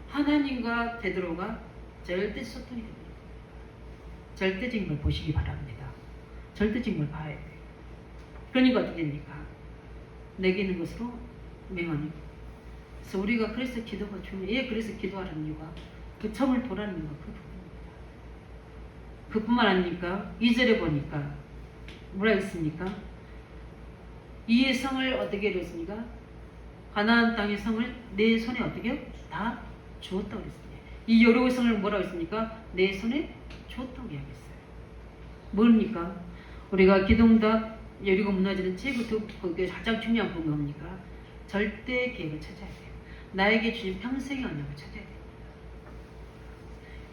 하나님과 베드로가 절대 소통이 됩니다. 절대적인 걸 보시기 바랍니다. 절대적인 걸 봐야 돼요. 그러니까 어떻게 됩니까? 내게 있는 것으로 맹하니. 그래서 우리가 그래서 기도가 중요해요. 그래서 기도하라는 이유가 그 점을 보라는 이유가 그 부분입니다. 그뿐만 아니니까 2절에 보니까 뭐라 했습니까? 이 성을 어떻게 이뤘습니까? 가나안 땅의 성을 내 손에 어떻게 다 주었다고 그랬습니다. 이 여리고 성을 뭐라고 했습니까? 내 손에 주었다고 이야기했어요. 뭡니까? 우리가 기동답 여리고 무너지는 최고 그게 가장 중요한 부분이 뭡니까? 절대 계획을 찾아야 돼요. 나에게 주신 평생의 언약을 찾아야 됩니다.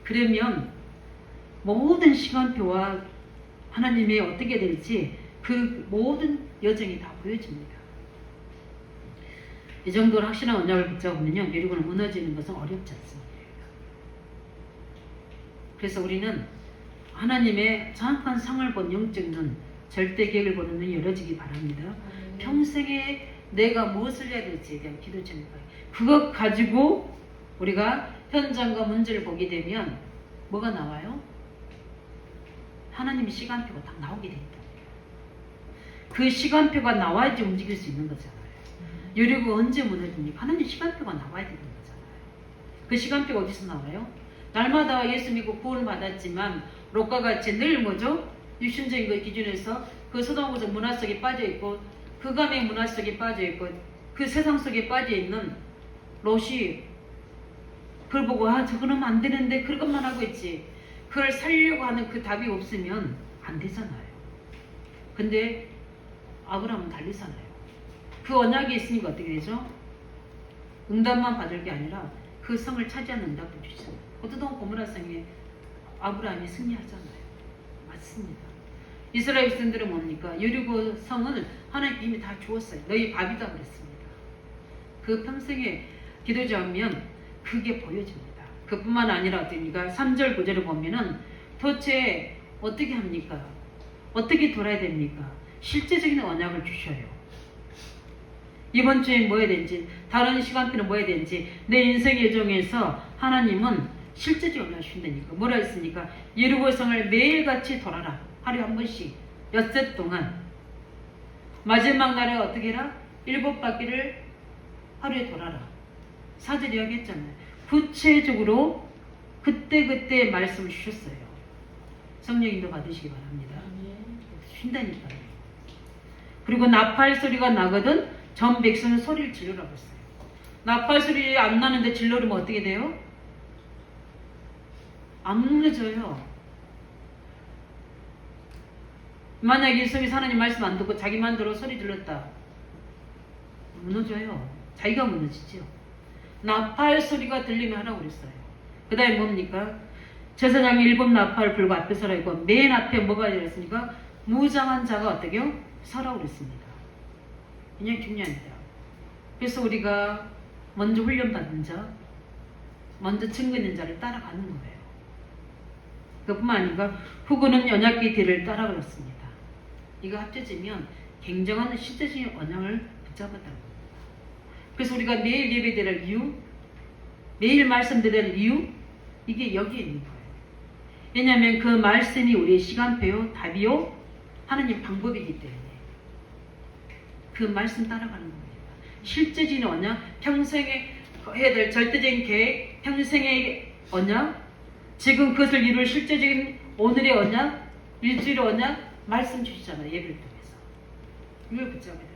그러면 모든 시간표와 하나님이 어떻게 될지 그 모든 여정이 다 보여집니다. 이 정도로 확실한 언약을 붙잡으면요, 여리고는 무너지는 것은 어렵지 않습니다. 그래서 우리는 하나님의 정확한 상을 본 영적 눈, 절대 계획을 보는 눈이 열어지기 바랍니다. 평생에 내가 무엇을 해야 될지에 대한 기도 제목이 그것 가지고 우리가 현장과 문제를 보게 되면 뭐가 나와요? 하나님의 시간표가 딱 나오게 됩니다. 그 시간표가 나와야지 움직일 수 있는 거잖아요. 여리고 언제 무너집니까? 하나님 시간표가 나와야 되는 거잖아요. 그 시간표가 어디서 나와요? 날마다 예수 믿고 구원을 받았지만 롯과 같이 늘 뭐죠? 육신적인 것 기준에서 그 소돔에서 문화 속에 빠져있고 그감의 문화 속에 빠져있고 그 세상 속에 빠져있는 롯이 그걸 보고 저거는 안 되는데 그것만 하고 있지. 그걸 살리려고 하는 그 답이 없으면 안 되잖아요. 근데 아브라함은 달리잖아요. 그 언약이 있으니까 어떻게 되죠? 응답만 받을 게 아니라 그 성을 차지하는 응답도 주잖아요. 고토동 고모라 성에 아브라함이 승리하잖아요. 맞습니다. 이스라엘 백성들은 뭡니까? 여리고 성을 하나님 이미 다 주었어요. 너희 밥이다 그랬습니다. 그 평생에 기도자면 그게 보여집니다. 그뿐만 아니라 어떻습니까? 3절 9절을 보면은 도대체 어떻게 합니까? 어떻게 돌아야 됩니까? 실제적인 언약을 주셔요. 이번 주에 뭐 해야 되는지, 다른 시간표는 뭐 해야 되는지, 내 인생의 여정에서 하나님은 실제적인 언약을 주신다니까. 뭐라 했습니까? 여리고성을 매일같이 돌아라. 하루에 한 번씩 엿새 동안. 마지막 날에 어떻게 해라? 7바퀴를 하루에 돌아라. 4절 이야기했잖아요. 구체적으로 그때그때 말씀을 주셨어요. 성령님도 받으시기 바랍니다. 쉰다니까요. 그리고 나팔 소리가 나거든 전 백성은 소리를 질러라고 했어요. 나팔 소리 안 나는데 질러르면 어떻게 돼요? 안 무너져요. 만약 이성이 하나님 말씀 안 듣고 자기 마음대로 소리 질렀다. 무너져요. 자기가 무너지죠. 나팔 소리가 들리면 하라고 그랬어요. 그 다음에 뭡니까? 제사장이 7 나팔을 불고 앞에 서라 했고 맨 앞에 뭐가 되었습니까? 무장한 자가 어떻게요? 서라고 그랬습니다. 굉장히 중요합니다. 그래서 우리가 먼저 훈련받은 자, 먼저 증거 있는 자를 따라가는 거예요. 그뿐만 아니라 후구는 언약궤 뒤를 따라갔습니다. 이거 합쳐지면 굉장한 실제적인 언약을 붙잡았다고 합니다. 그래서 우리가 매일 예배드릴 이유, 매일 말씀드릴 이유, 이게 여기에 있는 거예요. 왜냐하면 그 말씀이 우리의 시간표요, 답이요, 하나님 방법이기 때문에 그 말씀 따라가는 겁니다. 실제적인 언약, 평생에 해야 될 절대적인 계획, 평생의 언약, 지금 그것을 이룰 실제적인 오늘의 언약, 일주일의 언약, 말씀 주시잖아요. 예배를 통해서. 이걸 붙잡아야 돼요.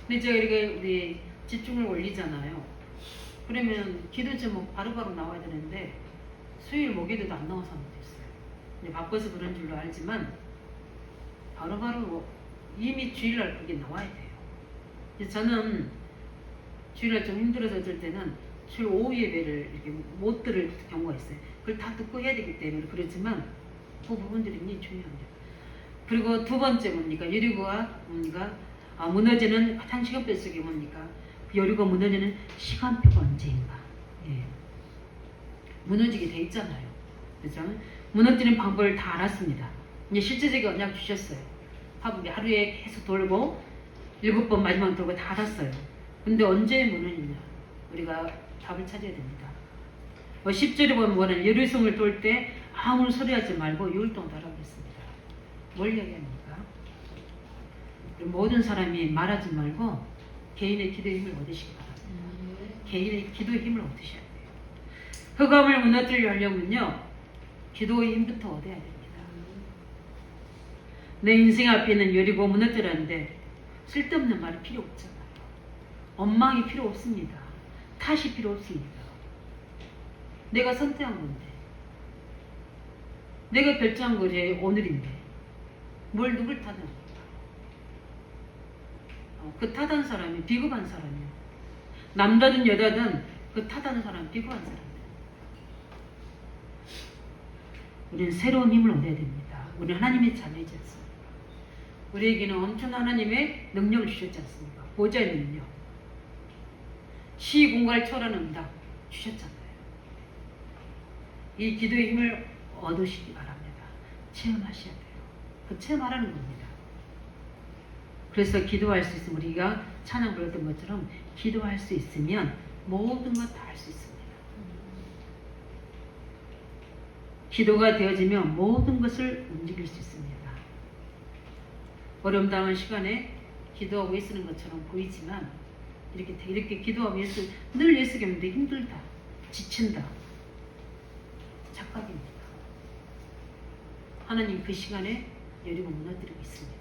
근데 제가 이렇게 우리 집중을 올리잖아요. 그러면 기도 제목 바로바로 나와야 되는데 수요일 목요일도 안 나온 사람도 있어요. 바빠서 그런 줄로 알지만 바로바로 이미 주일날 그게 나와야 돼요. 그래서 저는 주일날 좀 힘들어서 어쩔 때는 주일 오후 예배를 이렇게 못 들을 경우가 있어요. 그걸 다 듣고 해야 되기 때문에 그렇지만 그 부분들이 굉장히 중요합니다. 그리고 두 번째 뭡니까? 여리고가 뭡니까? 무너지는 가장 시간표 속에 뭡니까? 그 여리고 무너지는 시간표가 언제인가? 예. 무너지게 돼 있잖아요. 그렇죠? 무너지는 방법을 다 알았습니다. 이제 실제적인 언약 주셨어요. 하루에 계속 돌고 7번 마지막 돌고 다 알았어요. 근데 언제 무너지냐? 우리가 답을 찾아야 됩니다. 10절에 보면 뭐는 여리성을 돌 때 아무런 소리하지 말고 6일 동안 달라고 했습니다. 뭘 얘기합니까? 모든 사람이 말하지 말고 개인의 기도의 힘을 얻으시기 바랍니다. 개인의 기도의 힘을 얻으셔야 돼요. 흑암을 무너뜨리려 하려면요, 기도의 힘부터 얻어야 됩니다. 내 인생 앞에 있는 여리고 무너뜨렸는데 쓸데없는 말이 필요 없잖아요. 원망이 필요 없습니다. 탓이 필요 없습니다. 내가 선택한 건데, 내가 결정한 것이 오늘인데 뭘 누굴 탓합니까? 그 탓한 사람이 비겁한 사람이에요. 남자든 여자든 그 탓하는 사람은 비겁한 사람이에요. 우리는 새로운 힘을 얻어야 됩니다. 우리는 하나님의 자녀이지 않습니까? 우리에게는 엄청난 하나님의 능력을 주셨지 않습니까? 보좌의 능력, 시 공간을 초월하는 응답 주셨잖아요. 이 기도의 힘을 얻으시기 바랍니다. 체험하셔야 돼요. 그 체험하라는 겁니다. 그래서 기도할 수 있으면 우리가 찬양 불렀던 것처럼 기도할 수 있으면 모든 것 다 할 수 있습니다. 기도가 되어지면 모든 것을 움직일 수 있습니다. 어려움 당한 시간에 기도하고 있는 것처럼 보이지만 이렇게 기도하면 늘 예수 믿는데 힘들다, 지친다, 착각입니다. 하나님 그 시간에 여리고 무너뜨리고 있습니다.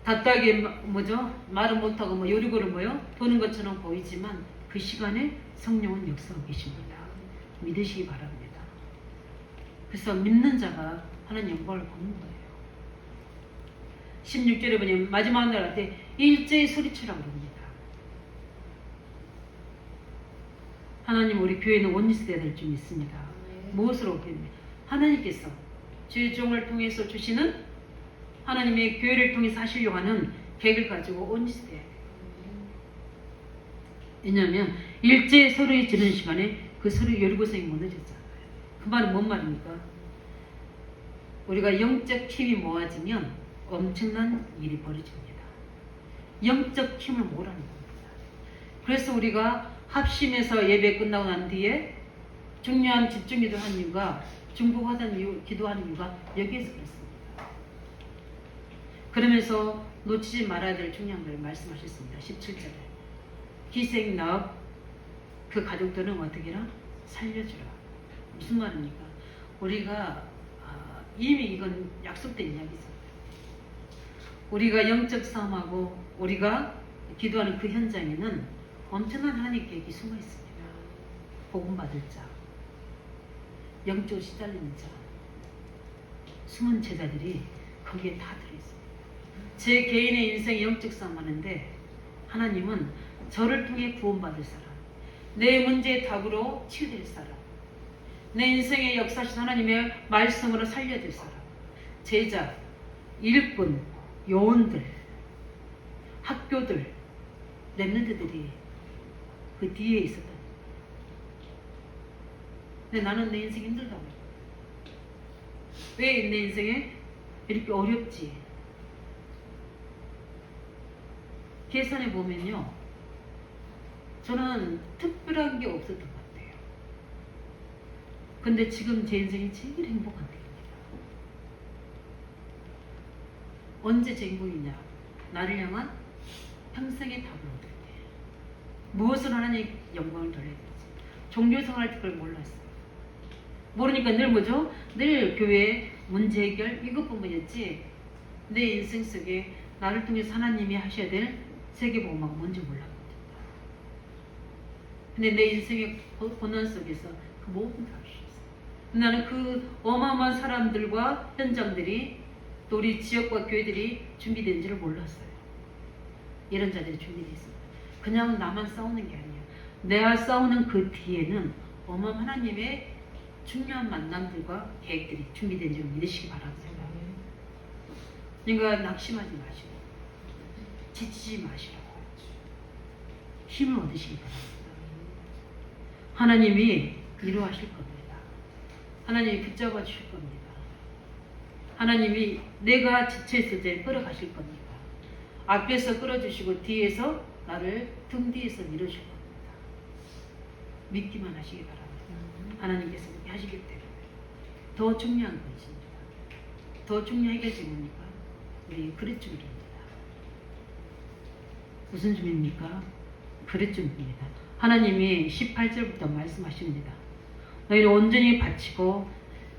답답하게 말은 못하고 여리고를 도는 것처럼 보이지만 그 시간에 성령은 역사하고 계십니다. 믿으시기 바랍니다. 그래서 믿는 자가 하나님 영광을 보는 거예요. 16절에 보면 마지막 날 할 때 일제히 소리치라고 합니다. 하나님 우리 교회는 원리스 되어야 될 줄 믿습니다. 무엇으로 보면 하나님께서 주의 종을 통해서 주시는 하나님의 교회를 통해서 하시려고 하는 계획을 가지고 원리스 돼야 돼요. 왜냐하면 일제히 소리 지르는 시간에 그 소리 열고성이 무너졌잖아요. 그 말은 뭔 말입니까? 우리가 영적 힘이 모아지면 엄청난 일이 벌어집니다. 영적 힘을 모으라는 겁니다. 그래서 우리가 합심해서 예배 끝나고 난 뒤에 중요한 집중기도 한 이유가 중보하던 이유, 기도하는 이유가 여기에서 그렇습니다. 그러면서 놓치지 말아야 될 중요한 걸 말씀하셨습니다. 17절에 기생 나업 그 가족들은 어떻게 해라? 살려주라. 무슨 말입니까? 우리가 이미 이건 약속된 이야기죠. 우리가 영적 싸움하고 우리가 기도하는 그 현장에는 엄청난 하나님 계획이 숨어 있습니다. 복음 받을 자, 영적으로 시달리는 자, 숨은 제자들이 거기에 다 들어있습니다. 제 개인의 인생에 영적 싸움하는데 하나님은 저를 통해 구원받을 사람, 내 문제의 답으로 치유될 사람, 내 인생의 역사신 하나님의 말씀으로 살려줄 사람, 제자, 일꾼, 요원들, 학교들, 렘넌트들이 그 뒤에 있었다. 근데 나는 내 인생 힘들다고. 왜 내 인생에 이렇게 어렵지? 계산해 보면요, 저는 특별한 게 없었던 것 같아요. 근데 지금 제 인생이 제일 행복한 때입니다. 언제 제 행복이냐? 나를 향한 평생의 답을 얻을 때. 무엇을 하나님 영광을 돌려야 되지? 종교생활 때 그걸 몰랐어요. 모르니까 늘 뭐죠? 늘 교회 문제 해결 이것뿐이었지 내 인생 속에 나를 통해서 하나님이 하셔야 될 세계복음하고 뭔지 몰랐거든요. 근데 내 인생의 고난 속에서 그 모든 걸 할 수 있어요. 나는 그 어마어마한 사람들과 현장들이 또 우리 지역과 교회들이 준비된지를 몰랐어요. 이런 자들이 준비되어 있습니다. 그냥 나만 싸우는 게 아니에요. 내가 싸우는 그 뒤에는 어마어마한 하나님의 중요한 만남들과 계획들이 준비된 줄 믿으시기 바랍니다. 그러니까 낙심하지 마시고 지치지 마시라고 힘을 얻으시기 바랍니다. 하나님이 이루하실 겁니다. 하나님이 붙잡아 주실 겁니다. 하나님이 내가 지쳐있을 때 끌어가실 겁니다. 앞에서 끌어주시고 뒤에서 나를 등 뒤에서 밀어줄 겁니다. 믿기만 하시기 바랍니다. 하나님께서 그렇게 하시기 때문에 더 중요한 것입니다. 더 중요한 것이 뭡니까? 우리 그릇 준비입니다. 무슨 준비입니까? 그릇 준비입니다. 하나님이 18절부터 말씀하십니다. 너희를 온전히 바치고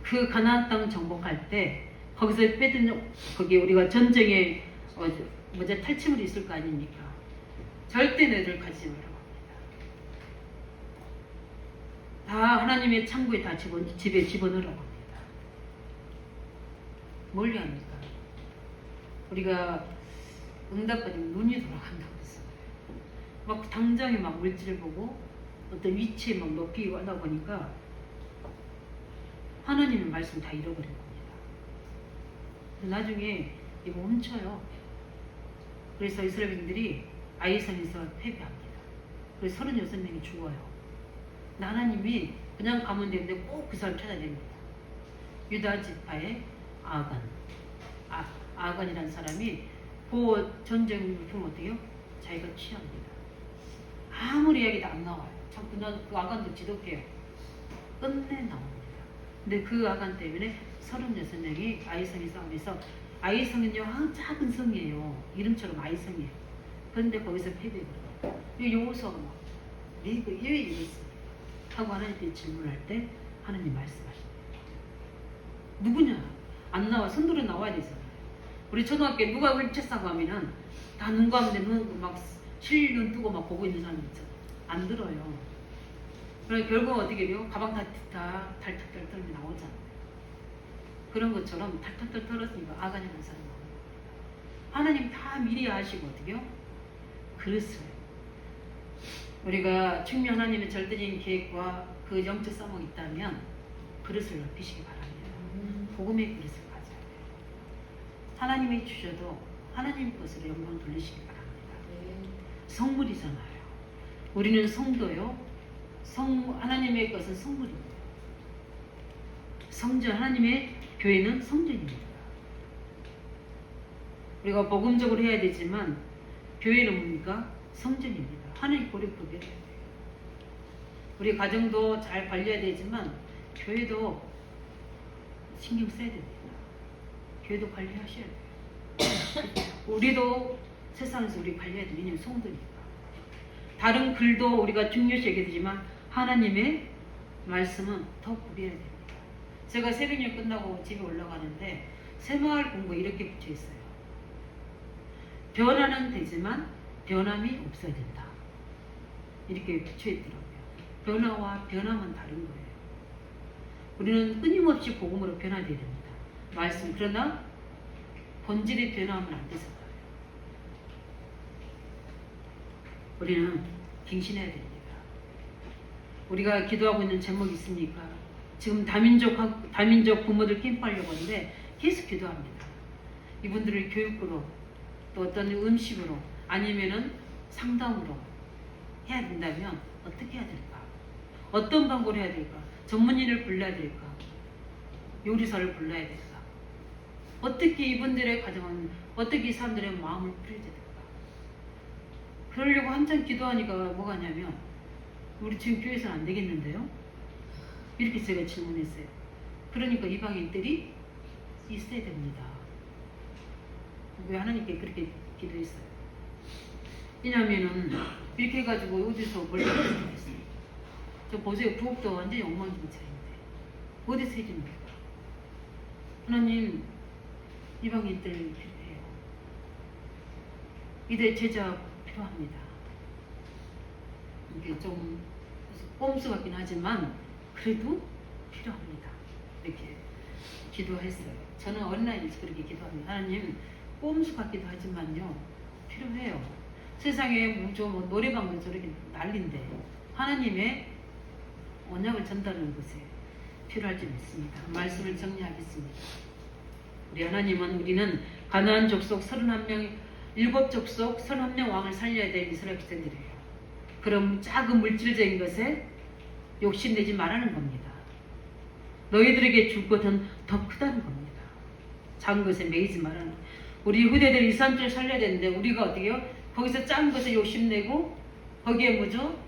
그 가나안 땅 정복할 때 거기서 빼든 거기 우리가 전쟁에 탈취물이 있을 거 아닙니까? 절대 너희들 가지지 말라고 합니다. 다 하나님의 창고에 다 집에 집어넣으라고 합니다. 뭘 합니까? 우리가 응답받으면 눈이 돌아간다고 했어요. 막 당장에 막 물질을 보고 어떤 위치에 막 높이 가다 보니까 하나님의 말씀 다 잃어버린 겁니다. 나중에 이거 훔쳐요. 그래서 이스라엘인들이 아이산에서 패배합니다. 그래서 36명이 죽어요. 하나님이 그냥 가면 되는데 꼭 그 사람 찾아야 됩니다. 유다 지파의 아간이라는 사람이 그 전쟁 물품 어때요? 자기가 취합니다. 아무리 이야기도 안 나와요. 참 그냥 그 아간도 지독해요. 끝내 나옵니다. 근데 그 아간 때문에 36명이 아이성의 싸움에서 아이성은요 작은 성이에요. 이름처럼 아이성이에요. 그런데 거기서 패배해버려요. 여호수아가 막 왜 이랬어요? 하고 하나님께 질문할 때 하나님 말씀하십니다. 누구냐? 안 나와. 손들어 나와야 되잖아요. 우리 초등학교에 누가 훔쳤다고 하면은 다 눈 감는데 눈 막 실눈 뜨고 막 보고 있는 사람 있잖아요. 안 들어요. 그러니까 결국은 어떻게 돼요? 가방 다 탈탈탈 털면 나오잖아. 그런 것처럼 탈탈탈 털었으니까 아간이라는 사람이 나옵니다. 하나님 다 미리 아시고 어떻게요? 그랬어요. 우리가 충분 하나님의 절대적인 계획과 그 영적 싸움이 있다면 그릇을 넓히시기 바랍니다. 복음의 그릇을 가져야 돼요. 하나님이 주셔도 하나님 것으로 영광 돌리시기 바랍니다. 성물이잖아요. 우리는 성도요. 하나님의 것은 성물입니다. 성전, 하나님의 교회는 성전입니다. 우리가 복음적으로 해야 되지만 교회는 뭡니까? 성전입니다. 하나님 보를 구별해야 돼요. 우리 가정도 잘 관리해야 되지만 교회도 신경 써야 됩니다. 교회도 관리하셔야 돼요. 우리도 세상에서 우리 관리해야 돼요. 왜냐하면 성도니까. 다른 글도 우리가 중요시 여겨야 되지만 하나님의 말씀은 더 구별해야 됩니다. 제가 새벽녘 끝나고 집에 올라가는데 새마을 공부에 이렇게 붙여 있어요. 변화는 되지만 변함이 없어야 된다. 이렇게 붙여 있더라고요. 변화와 변함은 다른 거예요. 우리는 끊임없이 복음으로 변화되어야 됩니다. 말씀. 그러나 본질의 변화하면 안 돼서 그래요. 우리는 갱신해야 됩니다. 우리가 기도하고 있는 제목이 있습니까? 지금 다민족 부모들 캠프하려고 하는데 계속 기도합니다. 이분들을 교육으로 또 어떤 음식으로 아니면은 상담으로 해야 된다면 어떻게 해야 될까? 어떤 방법을 해야 될까? 전문인을 불러야 될까? 요리사를 불러야 될까? 어떻게 이분들의 가정은 어떻게 이 사람들의 마음을 풀어야 될까? 그러려고 한참 기도하니까 뭐가 냐면 우리 지금 교회에서는 안 되겠는데요? 이렇게 제가 질문했어요. 그러니까 이방인들이 있어야 됩니다. 왜 하나님께 그렇게 기도했어요? 왜냐면은 이렇게 해가지고 어디서 뭘 해주겠어요? 저 보세요. 부엌도 완전히 엉망진창인데 어디서 해줍니까? 하나님 이방인들 필요해요. 이들 제자 필요합니다. 이게 좀 꼼수 같긴 하지만 그래도 필요합니다. 이렇게 기도했어요. 저는 온라인에서 그렇게 기도합니다. 하나님 꼼수 같기도 하지만요 필요해요. 세상에 뭐 노래방도 저렇게 난린데 하나님의 언약을 전달하는 것에 필요할 점 있습니다. 말씀을 정리하겠습니다. 우리 하나님은 우리는 가나안 족속 31명 7족속 31명 왕을 살려야 될 이스라엘 백성들이에요. 그럼 작은 물질적인 것에 욕심내지 말라는 겁니다. 너희들에게 줄 것은 더 크다는 겁니다. 작은 것에 매이지 말라는. 우리 후대들 이산줄 살려야 되는데 우리가 어떻게 해요? 거기서 작은 것에 욕심내고 거기에 뭐죠?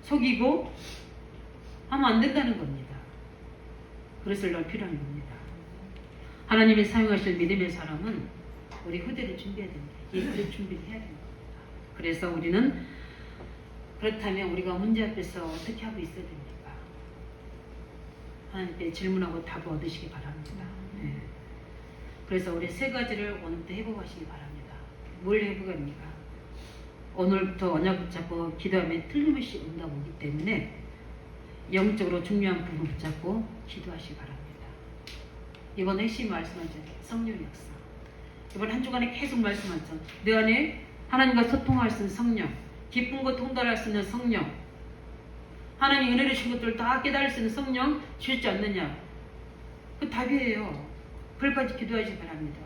속이고 하면 안 된다는 겁니다. 그것을 넓히라는 겁니다. 하나님이 사용하실 믿음의 사람은 우리 후대를 준비해야 됩니다. 예수를 준비를 해야 됩니다. 그래서 우리는 그렇다면 우리가 문제 앞에서 어떻게 하고 있어야 됩니까? 하나님께 질문하고 답을 얻으시기 바랍니다. 네. 그래서 우리 세 가지를 오늘부터 해보시기 바랍니다. 뭘 해보겠습니까? 오늘부터 언약 붙잡고 기도하면 틀림없이 응답 오기 때문에 영적으로 중요한 부분 붙잡고 기도하시기 바랍니다. 이번 핵심 말씀하죠. 성령 역사. 이번 한 주간에 계속 말씀하죠. 내 안에 하나님과 소통할 수 있는 성령, 기쁨과 통달할 수 있는 성령, 하나님 은혜를 주신 것들을 다 깨달을 수 있는 성령 주시지 않느냐? 그 답이에요. 그걸까지 기도하시기 바랍니다.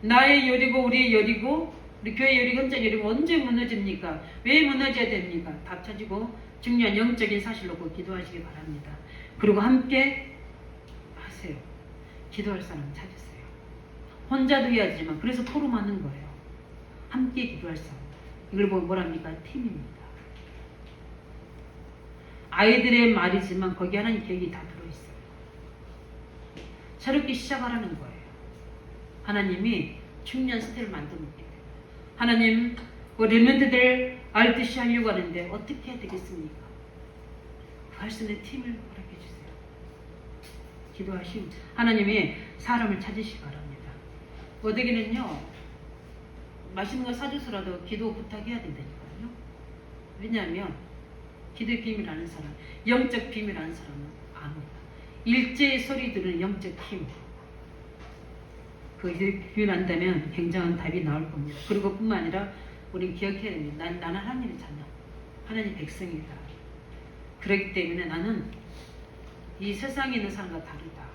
나의 여리고 우리의 여리고 우리 교회 여리고 현장 여리고 언제 무너집니까? 왜 무너져야 됩니까? 답 찾고 중요한 영적인 사실로 꼭 기도하시기 바랍니다. 그리고 함께 하세요. 기도할 사람 찾으세요. 혼자도 해야지만 그래서 포럼하는 거예요. 함께 기도할 사람. 이걸 보고 뭐랍니까? 팀입니다. 아이들의 말이지만 거기 하나님 계획이 다 들어있어요. 새롭게 시작하라는 거예요. 하나님이 중요한 스텝을 만들어 놓기 때문에 하나님 렘넌트들 알듯이 하려고 하는데 어떻게 해야 되겠습니까? 할 수 있는 팀을 허락해 주세요. 기도하시면 하나님이 사람을 찾으시기 바랍니다. 어디게는요 맛있는 거 사줘서라도 기도 부탁해야 된다니까요. 왜냐하면 기도의 비밀 아는 사람, 영적 비밀 아는 사람은 압니다. 일제의 소리 들은 영적 힘, 그 비밀 안다면 굉장한 답이 나올 겁니다. 그리고 뿐만 아니라 우리는 기억해야 됩니다. 나는 하나님의 자녀, 하나님 백성이다. 그렇기 때문에 나는 이 세상에 있는 사람과 다르다.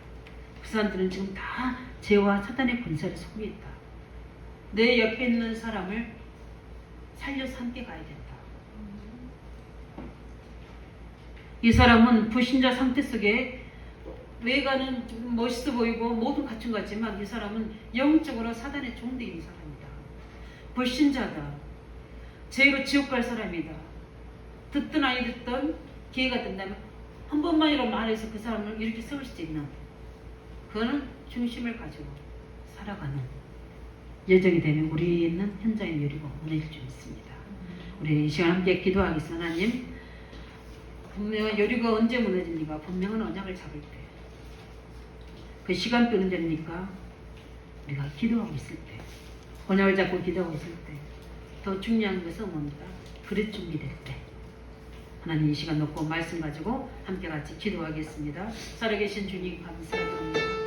그 사람들은 지금 다 죄와 사단의 권세를 속에 있다. 내 옆에 있는 사람을 살려서 함께 가야 된다. 이 사람은 불신자 상태 속에 외관은 좀 멋있어 보이고 모든 갖춘 것 같지만 이 사람은 영적으로 사단의 종되어 있는 사람이다. 불신자다. 죄로 지옥 갈 사람이다. 듣든 아니 듣든 기회가 된다면 한 번만이라도 말해서 그 사람을 이렇게 세울 수 있는, 그거는 중심을 가지고 살아가는 예정이 되면 우리 있는 현장의 여리고 무너질 줄 있습니다. 우리 이 시간 함께 기도하겠습니다. 하나님, 분명한 여리고 언제 무너집니까? 분명한 언약을 잡을 때. 그 시간표 언제입니까? 우리가 기도하고 있을 때, 언약을 잡고 기도하고 있을 때. 더 중요한 것은 뭡니까? 그릇 준비될 때. 하나님 이 시간 놓고 말씀 가지고 함께 같이 기도하겠습니다. 살아계신 주님 감사드립니다.